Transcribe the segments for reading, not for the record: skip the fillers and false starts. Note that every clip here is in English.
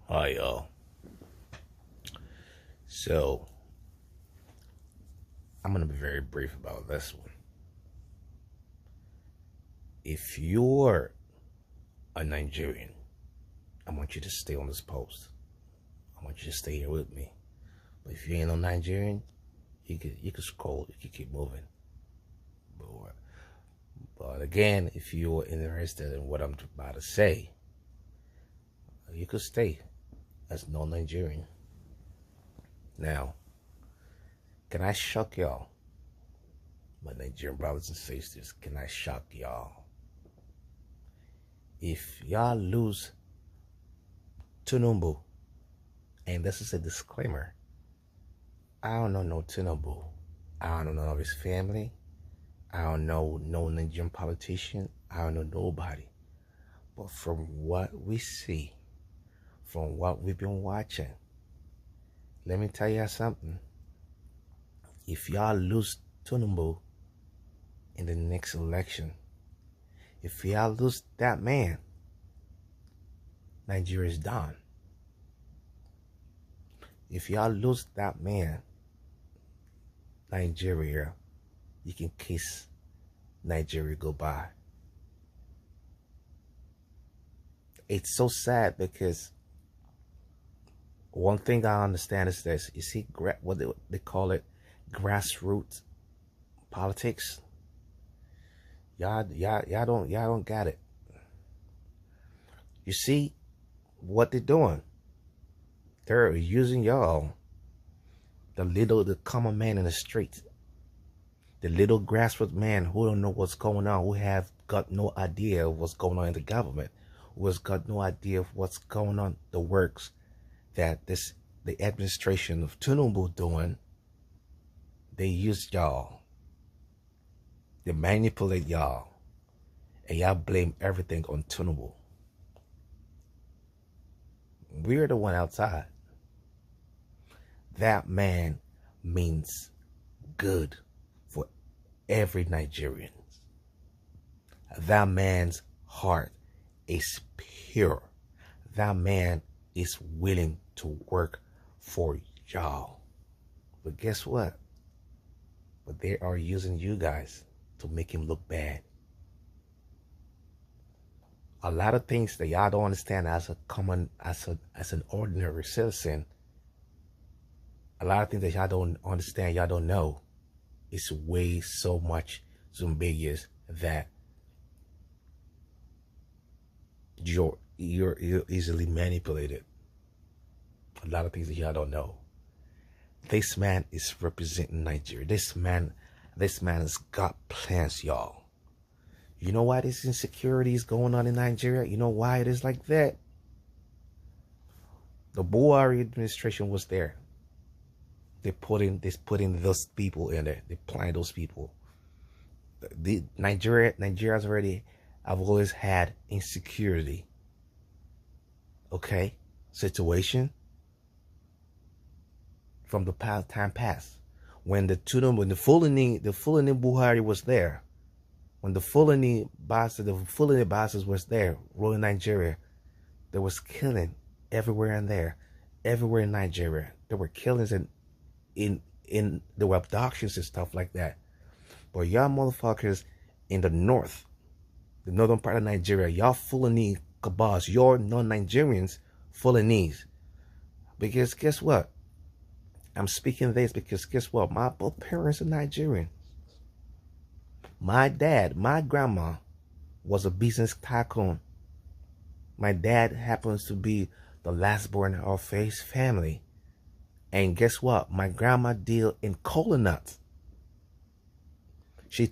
Hi, y'all. So, I'm going to be very brief about this one. If you're a Nigerian, I want you to stay on this post. I want you to stay here with me. But if you ain't no Nigerian, you could scroll, you could keep moving. But again, if you're interested in what I'm about to say, you could stay as no Nigerian. Now, can I shock y'all? My Nigerian brothers and sisters, can I shock y'all? If y'all lose Tinubu, and this is a disclaimer, I don't know no Tinubu. I don't know none of his family. I don't know no Nigerian politician. I don't know nobody. But from what we see, from what we've been watching, let me tell you something. If y'all lose Tinubu in the next election, if y'all lose that man, Nigeria is done. If y'all lose that man, Nigeria, you can kiss Nigeria goodbye. It's so sad because one thing I understand is this. You see, what they call it, grassroots politics. Y'all don't got it. You see what they're doing? They're using y'all, the common man in the street, the little grassroots man who don't know what's going on, who have got no idea of what's going on in the government, who has got no idea of what's going on, the works that the administration of Tinubu doing. They use y'all. They manipulate y'all. And y'all blame everything on Tinubu. We're the one outside. That man means good for every Nigerian. That man's heart is pure. That man is willing to work for y'all. But guess what? But they are using you guys to make him look bad. A lot of things that y'all don't understand as an ordinary citizen, a lot of things that y'all don't understand, y'all don't know, it's way so much ambiguous that you're easily manipulated. A lot of things that y'all don't know. This man is representing Nigeria. This man has got plans, y'all. You know why this insecurity is going on in Nigeria? You know why it is like that? The Buhari administration was there. They put in those people in there. They planted those people. Nigeria's already have always had insecurity. Okay? Situation. From the time past. When the Fulani Buhari was there. When the Fulani bosses was there, ruling Nigeria, there was killing everywhere in there. Everywhere in Nigeria. There were killings there were abductions and stuff like that. But y'all motherfuckers in the northern part of Nigeria, y'all Fulani cabals, y'all non-Nigerians, Fulanese. Because guess what? I'm speaking this because guess what? My both parents are Nigerian. My dad, my grandma was a business tycoon. My dad happens to be the last born of his family. And guess what? My grandma deal in cola nuts. She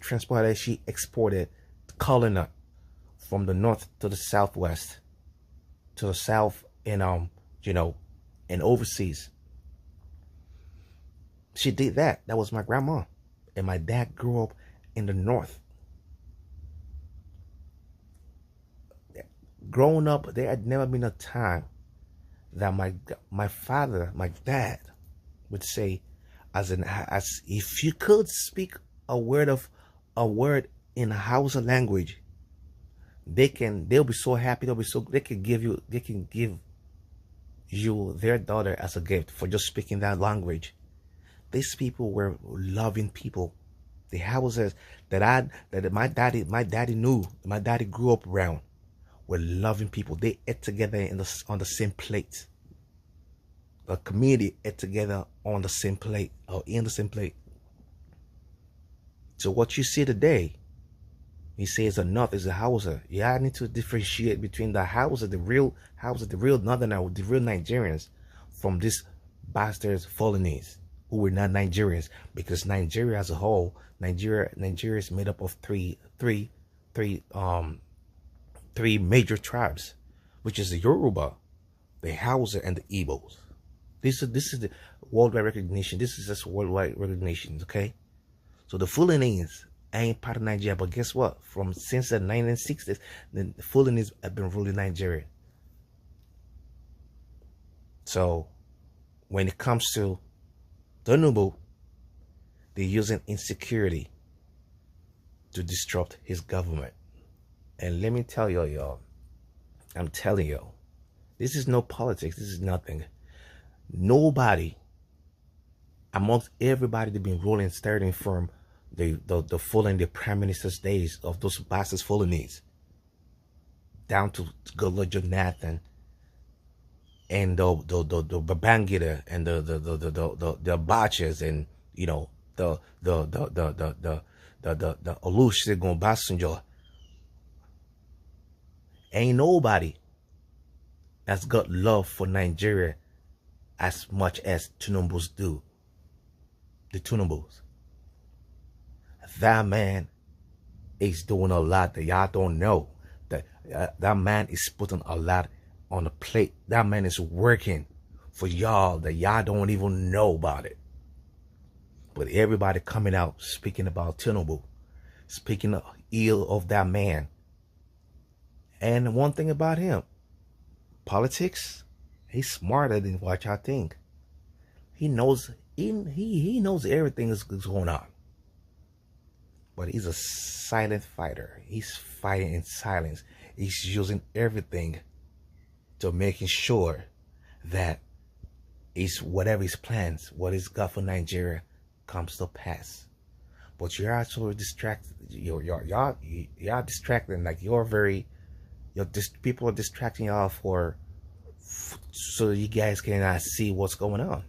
exported cola nut from the north to the southwest, to the south and and overseas. She did that. That was my grandma. And my dad grew up in the north. Growing up, there had never been a time that my father, my dad, would say, as if you could speak a word in a Hausa language, they'll be so happy, they can give you their daughter as a gift for just speaking that language. These people were loving people. The houses that my daddy knew, my daddy grew up around, were loving people. They ate together on the same plate. The community ate together on the same plate or in the same plate. So what you see today, he says enough is a Hausa. Yeah, I need to differentiate between the Hausa, the real Northerner, the real Nigerians, from these bastards Fulanese who were not Nigerians. Because Nigeria as a whole, Nigeria is made up of three major tribes, which is the Yoruba, the Hausa, and the Igbos. This is the worldwide recognition. This is just worldwide recognition, okay? So the Fulanese ain't part of Nigeria, but guess what? Since the 1960s, the Fulanese have been ruling Nigeria. So when it comes to Tinubu, they're using insecurity to disrupt his government. And let me tell y'all, I'm telling y'all, this is no politics. This is nothing. Nobody amongst everybody that been ruling, starting from the Fulani, the prime minister's days of those bastards Fulanese, down to Goodluck Jonathan and the Babangida and the Bachas, and you know the Olusegun Obasanjo. Ain't nobody that's got love for Nigeria as much as Tinubu's do. The Tinubus. That man is doing a lot that y'all don't know. That man is putting a lot on the plate. That man is working for y'all that y'all don't even know about it. But everybody coming out speaking about Tinubu, speaking ill of that man. And one thing about him, politics, he's smarter than what y'all think. He knows he knows everything is going on. But he's a silent fighter. He's fighting in silence. He's using everything to making sure that whatever his plans, what he's got for Nigeria, comes to pass. But you're actually distracted. Y'all distracting. Like people are distracting y'all so you guys cannot see what's going on.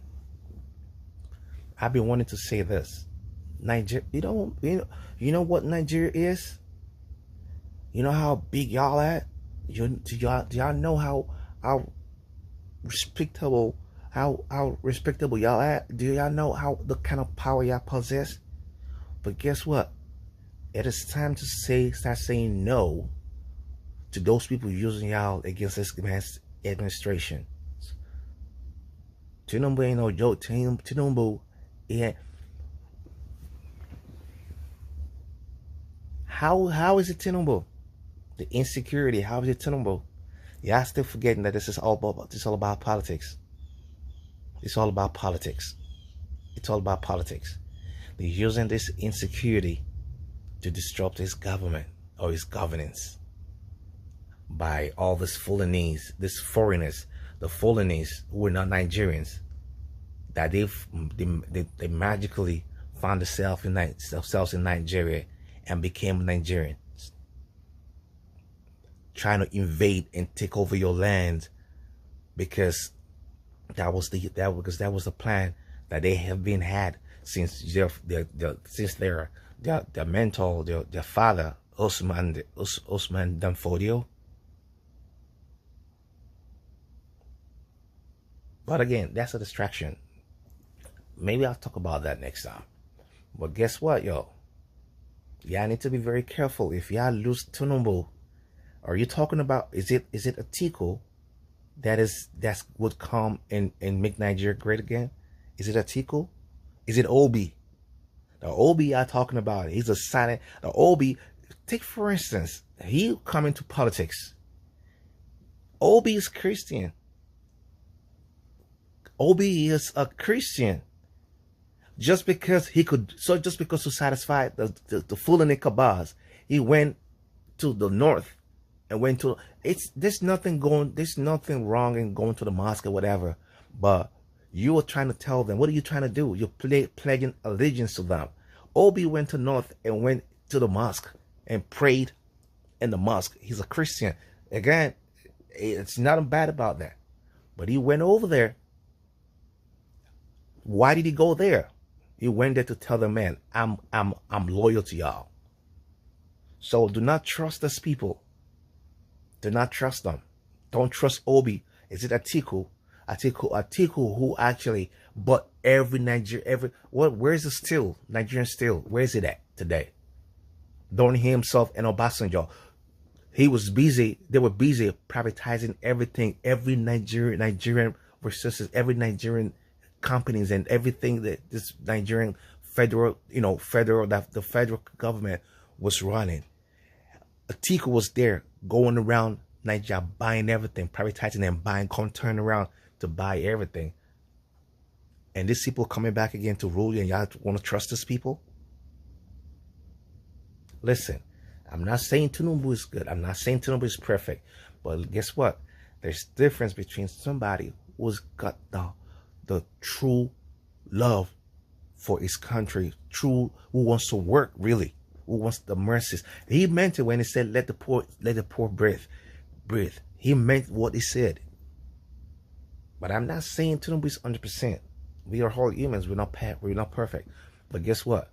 I've been wanting to say this. Nigeria, you know what Nigeria is? You know how big y'all at? Do y'all know how respectable y'all at? Do y'all know how the kind of power y'all possess? But guess what? It is time to start saying no to those people using y'all against this man's administration. Tinubu ain't no joke. Tinubu, yeah. How is it Tinubu? The insecurity. How is it Tinubu? Y'all still forgetting that this is all about politics. It's all about politics. It's all about politics. They're using this insecurity to disrupt his government or his governance by all this Fulanese, these foreigners, the Fulanese who are not Nigerians, that they magically found themselves in Nigeria and became Nigerians, trying to invade and take over your land because that was the plan that they have been had since their mentor, their father Osman Danfodio. But again, that's a distraction. Maybe I'll talk about that next time. But guess what, yo? Y'all need to be very careful. If y'all lose Tinubu, are you talking about, is it Atiku that would come and make Nigeria great again? Is it Atiku? Is it Obi? The Obi y'all talking about, he's a silent, the Obi, take for instance, he come into politics. Obi is Christian. Obi is a Christian. Just because to satisfy the Fulani Kabas, he went to the north and went to there's nothing wrong in going to the mosque or whatever, but you are trying to tell them, what are you trying to do? You're pledging allegiance to them. Obi went to North and went to the mosque and prayed in the mosque. He's a Christian. Again, it's nothing bad about that. But he went over there. Why did he go there? He went there to tell the man, I'm loyal to y'all. So do not trust these people. Do not trust them. Don't trust Obi. Is it Atiku? Atiku who actually bought every where's the steel? Nigerian steel. Where is it at today? Don't he himself and Obasanjo. He was busy. They were busy privatizing everything, every Nigerian resources, every Nigerian companies and everything that this Nigerian federal that the federal government was running. Atiku was there going around Nigeria buying everything, privatizing and buying, turn around to buy everything. And these people coming back again to rule you, and y'all want to trust these people? Listen, I'm not saying Tinubu is good. I'm not saying Tinubu is perfect. But guess what? There's difference between somebody who's got the true love for his country, who wants to work really, who wants the mercies. He meant it when he said, let the poor breathe. He meant what he said. But I'm not saying Tinubu is 100%. We are all humans. We're not perfect. But guess what?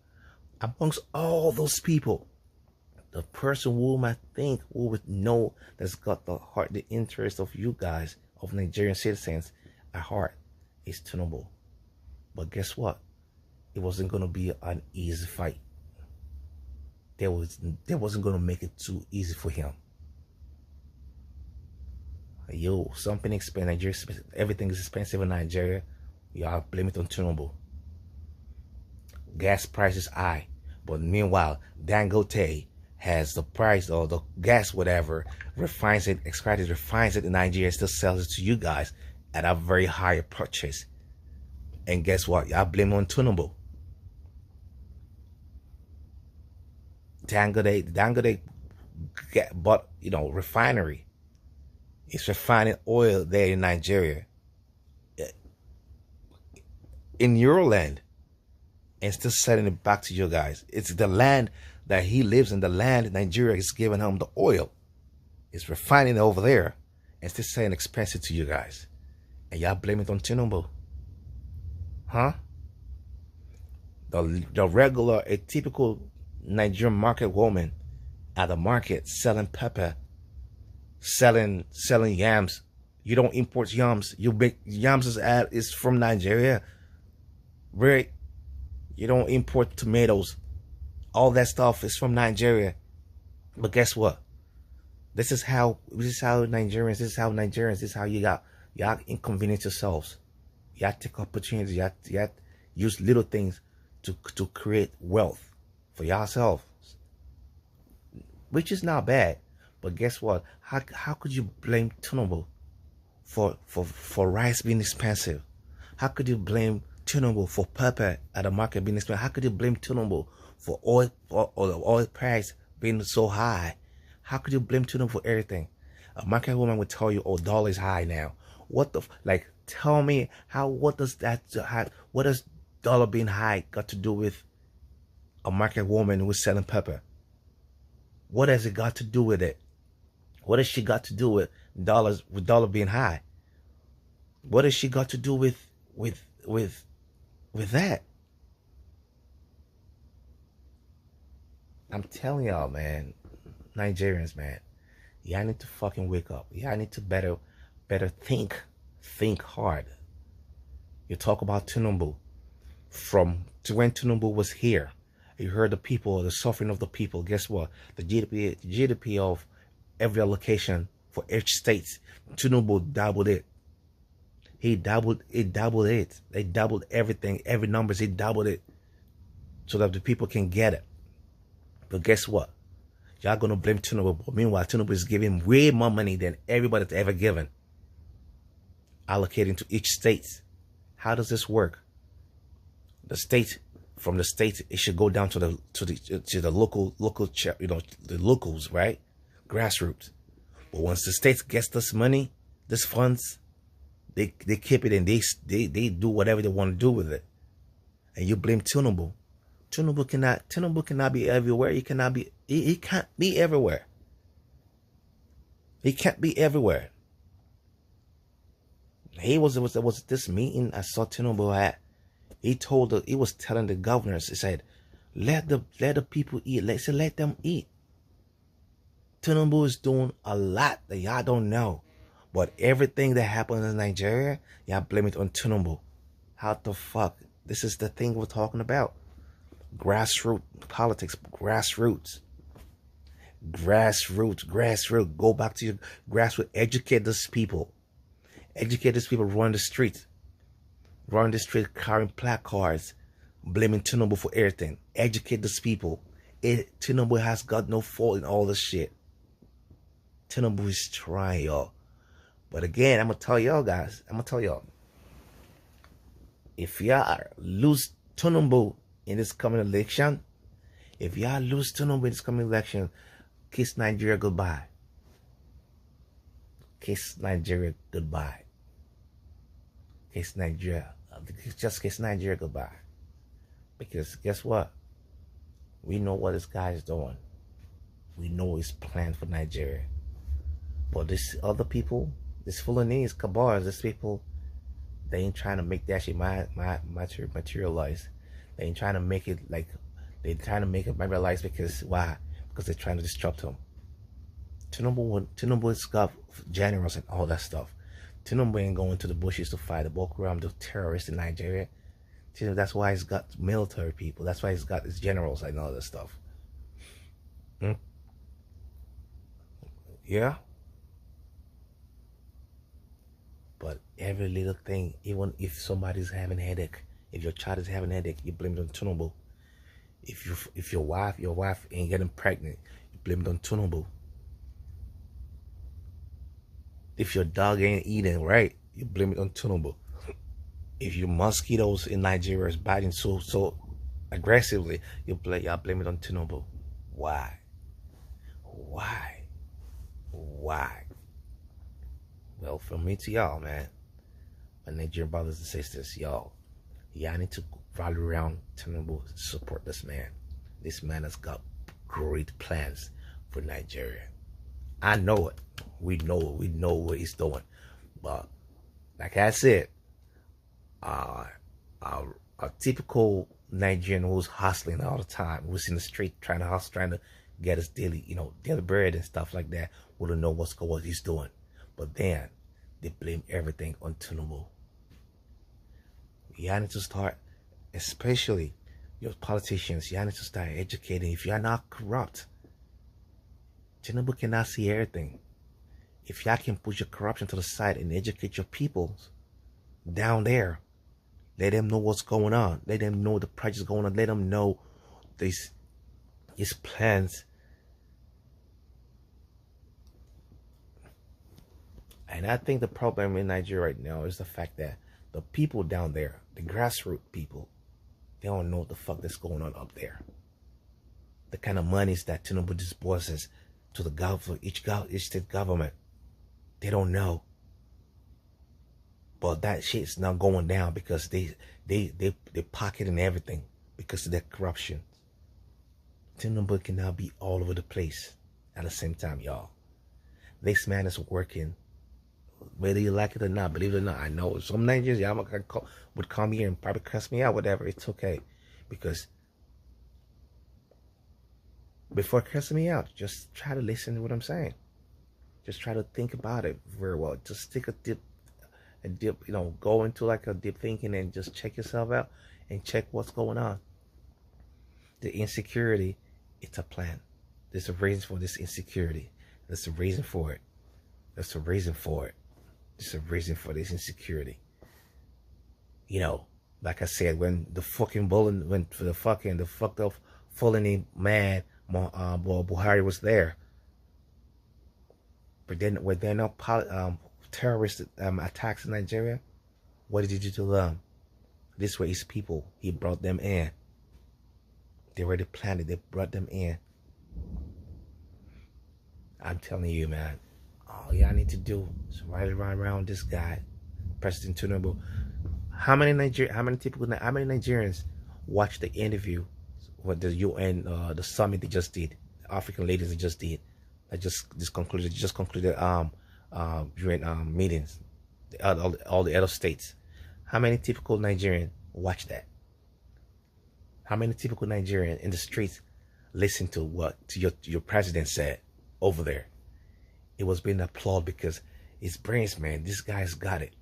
Amongst all those people, the person whom I think who would know that's got the heart, the interest of you guys, of Nigerian citizens at heart, is Tinubu. But guess what? It wasn't going to be an easy fight. They wasn't going to make it too easy for him. Yo, something expensive. Nigeria, everything is expensive in Nigeria. Y'all blame it on Tinubu. Gas prices high, but meanwhile, Dangote has the price or the gas, whatever, refines it, extracts it, refines it in Nigeria, still sells it to you guys at a very higher purchase. And guess what? Y'all blame on Tinubu. Dangote bought, refinery. It's refining oil there in Nigeria, in your land, and still selling it back to you guys. It's the land that he lives in, the land Nigeria is giving him the oil. It's refining it over there and still selling expensive to you guys. And y'all blame it on Tinubu. Huh? The regular, a typical Nigerian market woman at the market selling pepper, selling yams. You don't import yams. You make yams is from Nigeria. Right? You don't import tomatoes. All that stuff is from Nigeria. But guess what? This is how Nigerians, this is how y'all inconvenience yourselves. Y'all take opportunities, y'all use little things to create wealth for yourselves. Which is not bad. But guess what? How could you blame Tinubu for rice being expensive? How could you blame Tinubu for pepper at the market being expensive? How could you blame Tinubu for oil or the oil price being so high? How could you blame Tinubu for everything? A market woman would tell you, oh, dollar is high now. What the tell me what does dollar being high got to do with a market woman who's selling pepper? What has it got to do with it? What has she got to do with dollar being high? What has she got to do with that? I'm telling y'all, man, Nigerians, man, y'all need to fucking wake up. Y'all need to better think hard. You talk about Tinubu. From when Tinubu was here, you heard the people, the suffering of the people. Guess what? The GDP of every allocation for each state, Tinubu doubled it. He doubled it. They doubled everything, every numbers, he doubled it so that the people can get it. But guess what? Y'all gonna blame Tinubu. But meanwhile, Tinubu is giving way more money than everybody's ever given, allocating to each state. How does this work? From the state, it should go down to the local, the locals, right? Grassroots. But once the states gets this money, this funds, they keep it and they do whatever they want to do with it. And you blame Tinubu. Tinubu cannot be everywhere. He cannot be. He can't be everywhere. He can't be everywhere. There was this meeting I saw Tinubu at. He was telling the governors. He said, let the people eat. Let them eat. Tinubu is doing a lot that y'all don't know. But everything that happens in Nigeria, y'all blame it on Tinubu. How the fuck? This is the thing we're talking about. Grassroots politics. Grassroots. Go back to your grassroots. Educate these people. Educate these people. Run the streets. Run the street carrying placards. Blaming Tinubu for everything. Educate these people. Tinubu has got no fault in all this shit. Tinubu is trying, y'all. But again, I'm going to tell y'all guys. If y'all lose Tinubu in this coming election, kiss Nigeria goodbye. Kiss Nigeria goodbye. Just kiss Nigeria goodbye. Because guess what? We know what this guy is doing. We know his plan for Nigeria. But this other people, this Fulanese, Kabars, these people, they ain't trying to make that shit materialize. They ain't trying to make it like, they're trying to make it materialize because, why? Because they're trying to disrupt him. Tinubu's got generals and all that stuff. Tinubu ain't going to the bushes to fight the Boko Haram, the terrorists in Nigeria. That's why he's got military people. That's why he's got his generals and all that stuff. Yeah. But every little thing, even if somebody's having a headache, if your child is having a headache, you blame it on Tinubu. If your wife ain't getting pregnant, you blame it on Tinubu. If your dog ain't eating right, you blame it on Tinubu. If your mosquitoes in Nigeria is biting so aggressively, y'all blame it on Tinubu. Why? Well, from me to y'all, man, my Nigerian brothers and sisters, y'all need to rally around Tinubu, support this man. This man has got great plans for Nigeria. I know it. We know it. We know what he's doing. But like I said, a typical Nigerian who's hustling all the time, who's in the street trying to hustle, trying to get his daily bread and stuff like that, wouldn't know what he's doing. But then they blame everything on Tinubu. You need to start, especially your politicians, you need to start educating. If you're not corrupt, Tinubu cannot see everything. If y'all can put your corruption to the side and educate your people down there, let them know what's going on. Let them know the project's going on. Let them know his plans. And I think the problem in Nigeria right now is the fact that the people down there, the grassroots people, they don't know what the fuck that's going on up there. The kind of monies that Tinubu disburses to the government, each state government, they don't know. But that shit's not going down because they pocketing everything because of their corruption. Tinubu cannot be all over the place at the same time, y'all. This man is working. Whether you like it or not, believe it or not, I know some Nigerians, y'all would come here and probably cuss me out, whatever. It's okay. Because before cussing me out, just try to listen to what I'm saying. Just try to think about it very well. Just take a dip, go into like a deep thinking and just check yourself out and check what's going on. The insecurity, it's a plan. There's a reason for this insecurity. There's a reason for it. There's a reason for it. There's a reason for this insecurity. Like I said, when the fucking bullet went for the fucked up Fulani man, Buhari was there. But then when there are no terrorist attacks in Nigeria, what did he do to them? This way his people, he brought them in. They already planned it, they brought them in. I'm telling you, man, All y'all need to do is ride around this guy, President Tinubu. How many Nigerians watched the interview with the UN, the summit they just did, the African leaders they just did, that just concluded UN meetings, all the other states. How many typical Nigerians watch that? How many typical Nigerians in the streets listen to what your president said over there? It was being applauded because his brains, man. This guy's got it.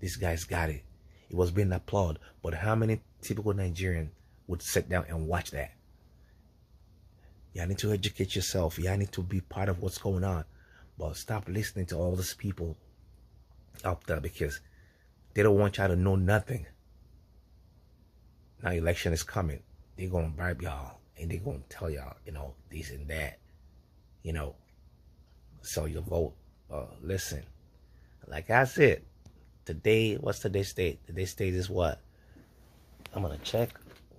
This guy's got it. It was being applauded. But how many typical Nigerians would sit down and watch that? Y'all need to educate yourself. Y'all need to be part of what's going on. But stop listening to all these people out there because they don't want y'all to know nothing. Now election is coming. They're going to bribe y'all. And they're going to tell y'all, this and that. So you vote. Listen. Like I said, today, what's today's date? Today's date is what? I'm going to check.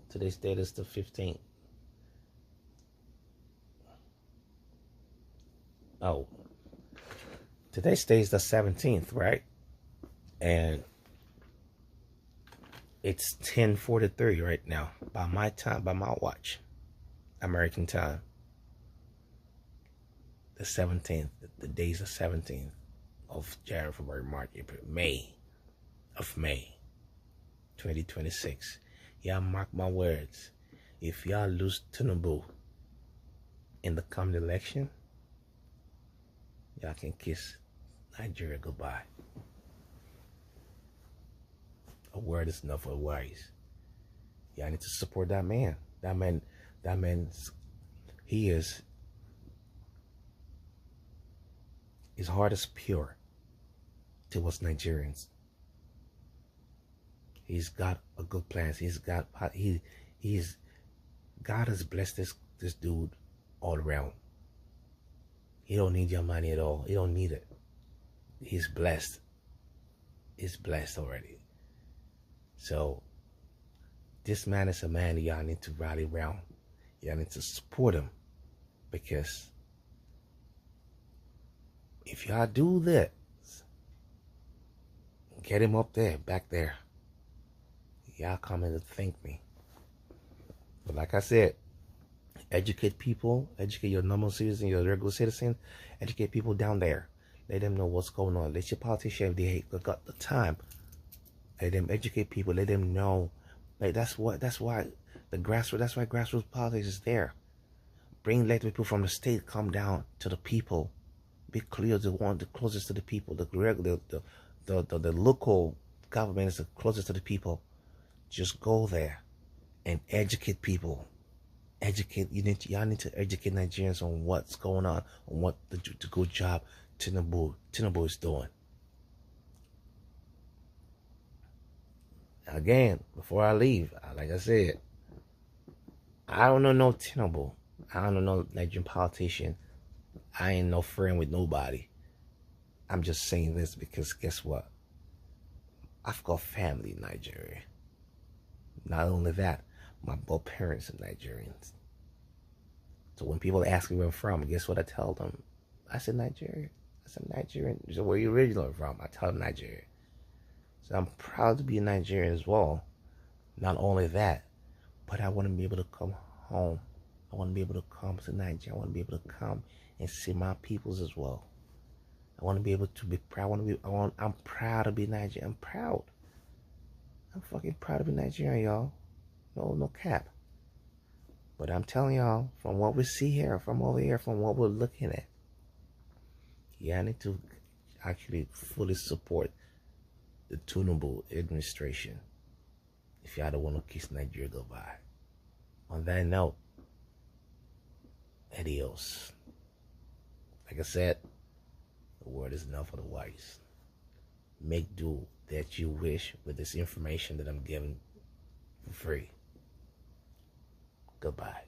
Today's date is the 15th. Oh. Today's date is the 17th, right? And it's 10:43 right now. By my time, by my watch. American time. The 17th. The day's the 17th of January, February, March, April, May. Of May 2026. Y'all mark my words. If y'all lose Tinubu in the coming election, y'all can kiss Nigeria goodbye. A word is enough for wise. Y'all need to support that man. That man, his heart is pure towards Nigerians. He's got a good plans. God has blessed this dude all around. He don't need your money at all. He don't need it. He's blessed. He's blessed already. So this man is a man that y'all need to rally around. Y'all need to support him. Because if y'all do that, get him up there, back there, y'all come in to thank me. But like I said, educate people, educate your normal citizens, your regular citizens, educate people down there. Let them know what's going on. Let your politicians, if they got the time, let them educate people. Let them know. Like that's why the grassroots. That's why grassroots politics is there. Let people from the state come down to the people. Be clear, the one the closest to the people. The local government is the closest to the people. Just go there and educate people. Y'all need to educate Nigerians on what's going on what the good job Tinubu is doing. Again, before I leave, like I said, I don't know no Tinubu. I don't know no Nigerian politician. I ain't no friend with nobody. I'm just saying this because guess what? I've got family in Nigeria. Not only that, my both parents are Nigerians. So when people ask me where I'm from, guess what I tell them? I said Nigeria. I said Nigerian. So where you originally from? I tell them Nigeria. So I'm proud to be a Nigerian as well. Not only that, but I want to be able to come home. I want to be able to come to Nigeria. I want to be able to come and see my peoples as well. I want to be able to be proud. I'm proud to be Nigerian. I'm proud. I'm fucking proud to be Nigerian, y'all. No cap. But I'm telling y'all, from what we see here, from over here, from what we're looking at, I need to actually fully support the Tinubu administration if y'all don't want to kiss Nigeria goodbye. On that note, adios. Like I said, the word is enough for the wise. Make do that you wish with this information that I'm giving for free. Goodbye.